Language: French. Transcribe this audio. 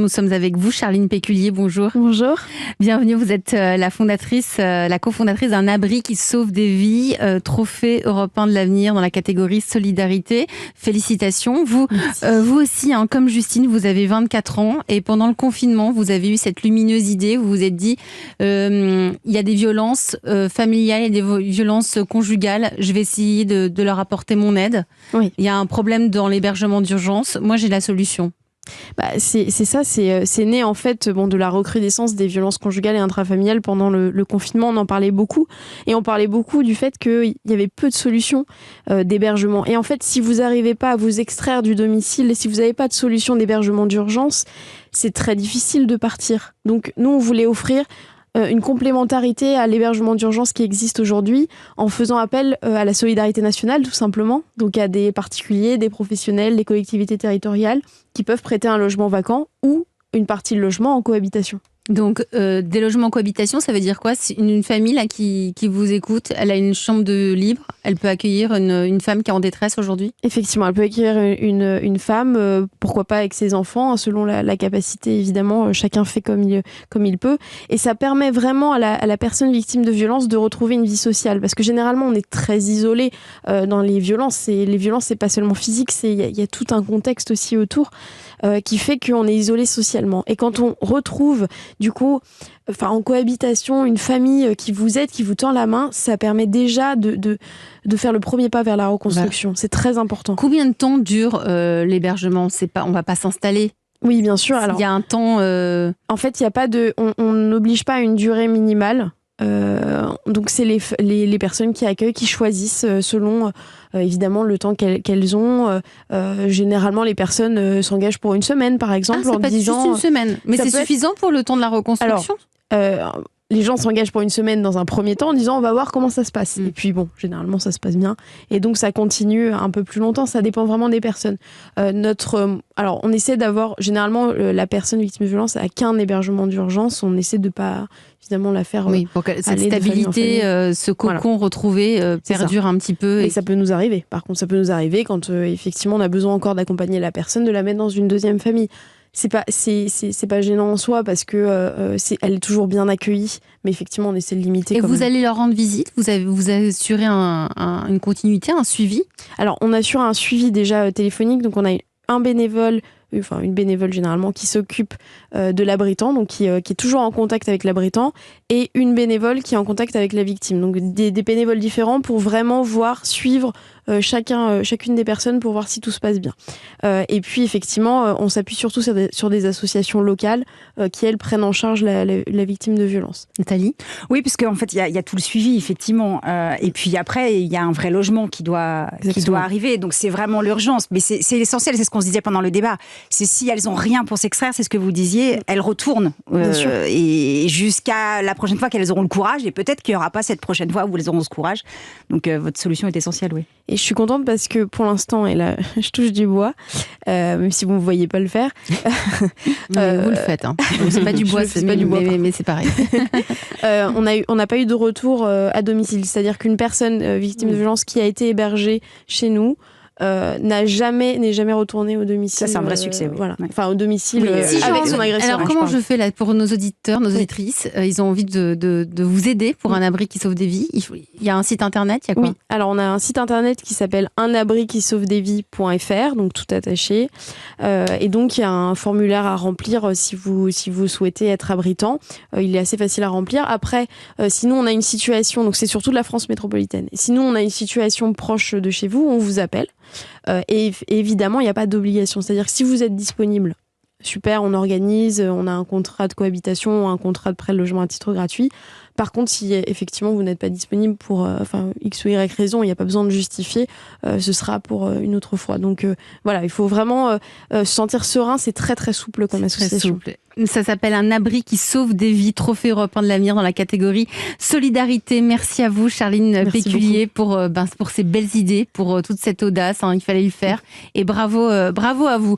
nous sommes avec vous, Charline Péculier, bonjour. Bonjour. Bienvenue, vous êtes la cofondatrice d'un abri qui sauve des vies, trophée européen de l'avenir dans la catégorie solidarité. Félicitations. Vous aussi, comme Justine, vous avez 24 ans et pendant le confinement, vous avez eu cette lumineuse idée, vous vous êtes dit, il y a des violences familiales et des violences conjugales, je vais essayer de leur apporter mon aide. Oui. Il y a un problème dans l'hébergement d'urgence, moi j'ai la solution. C'est ça, c'est né en fait de la recrudescence des violences conjugales et intrafamiliales pendant le confinement. On en parlait beaucoup et on parlait beaucoup du fait qu'il y avait peu de solutions d'hébergement. Et en fait, si vous n'arrivez pas à vous extraire du domicile et si vous n'avez pas de solution d'hébergement d'urgence, c'est très difficile de partir. Donc nous, on voulait offrir une complémentarité à l'hébergement d'urgence qui existe aujourd'hui en faisant appel à la solidarité nationale tout simplement, donc à des particuliers, des professionnels, des collectivités territoriales qui peuvent prêter un logement vacant ou une partie de logement en cohabitation. Donc, des logements en cohabitation, ça veut dire quoi ? C'est une famille là, qui vous écoute, elle a une chambre de libre, elle peut accueillir une femme qui est en détresse aujourd'hui ? Effectivement, elle peut accueillir une femme, pourquoi pas avec ses enfants, selon la capacité évidemment, chacun fait comme il peut. Et ça permet vraiment à la personne victime de violence de retrouver une vie sociale. Parce que généralement, on est très isolé dans les violences. Et les violences, c'est pas seulement physique, il y a tout un contexte aussi autour qui fait qu'on est isolé socialement. Et quand on retrouve du coup, en cohabitation, une famille qui vous aide, qui vous tend la main, ça permet déjà de faire le premier pas vers la reconstruction. C'est très important. Combien de temps dure l'hébergement ? On va pas s'installer. Oui, bien sûr. Alors, il y a un temps. En fait, il y a pas on n'oblige pas à une durée minimale. Donc c'est les personnes qui accueillent qui choisissent selon évidemment le temps qu'elles ont. Généralement les personnes s'engagent pour une semaine par exemple. Ça peut être juste une semaine, mais c'est suffisant pour le temps de la reconstruction. Alors, les gens s'engagent pour une semaine dans un premier temps en disant on va voir comment ça se passe. Et puis généralement ça se passe bien. Et donc ça continue un peu plus longtemps, ça dépend vraiment des personnes. Alors on essaie d'avoir, généralement la personne victime de violence n'a qu'un hébergement d'urgence, on essaie de pas évidemment la faire pour que cette stabilité, ce cocon retrouvé perdure un petit peu. Et ça peut nous arriver. Par contre, ça peut nous arriver quand effectivement on a besoin encore d'accompagner la personne, de la mettre dans une deuxième famille. C'est pas gênant en soi parce que elle est toujours bien accueillie, mais effectivement on essaie de limiter. Et vous allez leur rendre visite ? Vous assurez une continuité, un suivi ? Alors on assure un suivi déjà téléphonique, donc on a un bénévole, une bénévole généralement qui s'occupe de l'abritant, donc qui est toujours en contact avec l'abritant, et une bénévole qui est en contact avec la victime. Donc des bénévoles différents pour vraiment suivre chacune des personnes pour voir si tout se passe bien. Et puis effectivement, on s'appuie surtout sur des associations locales qui, elles, prennent en charge la victime de violence. Nathalie ? Oui, parce qu'en fait, il y a tout le suivi, effectivement. Et puis après, il y a un vrai logement qui doit arriver. Donc c'est vraiment l'urgence. Mais c'est l'essentiel, c'est ce qu'on se disait pendant le débat. C'est si elles n'ont rien pour s'extraire, c'est ce que vous disiez, elles retournent. Et jusqu'à la prochaine fois qu'elles auront le courage. Et peut-être qu'il n'y aura pas cette prochaine fois où elles auront ce courage. Donc votre solution est essentielle, oui. Et je suis contente parce que pour l'instant, et là je touche du bois, même si vous ne me voyez pas le faire. Mais vous le faites. C'est pas du bois, mais c'est pareil. On n'a pas eu de retour à domicile. C'est-à-dire qu'une personne victime de violence qui a été hébergée chez nous n'est jamais retourné au domicile. Ça, c'est un vrai succès. Oui. Voilà. Enfin, au domicile avec son agresseur. Alors, comment je fais là pour nos auditeurs, nos auditrices ? Ils ont envie de vous aider pour un abri qui sauve des vies. Il y a un site internet, il y a quoi ? Oui. Alors, on a un site internet qui s'appelle unabriquisauvedesvies.fr, donc tout attaché. Et donc, il y a un formulaire à remplir si vous souhaitez être abritant. Il est assez facile à remplir. Après, sinon, on a une situation, donc c'est surtout de la France métropolitaine. Sinon, on a une situation proche de chez vous, on vous appelle. Et évidemment, il n'y a pas d'obligation. C'est-à-dire que si vous êtes disponible, super, on organise, on a un contrat de cohabitation, un contrat de prêt de logement à titre gratuit. Par contre, si effectivement vous n'êtes pas disponible pour X ou Y raison, il n'y a pas besoin de justifier, ce sera pour une autre fois. Donc voilà, il faut vraiment se sentir serein, c'est très très souple comme association. Très souple. Ça s'appelle un abri qui sauve des vies, trophée européen de l'avenir dans la catégorie solidarité. Merci à vous, Charline Péculier, pour ces belles idées, pour toute cette audace. Il fallait le faire. Et bravo à vous.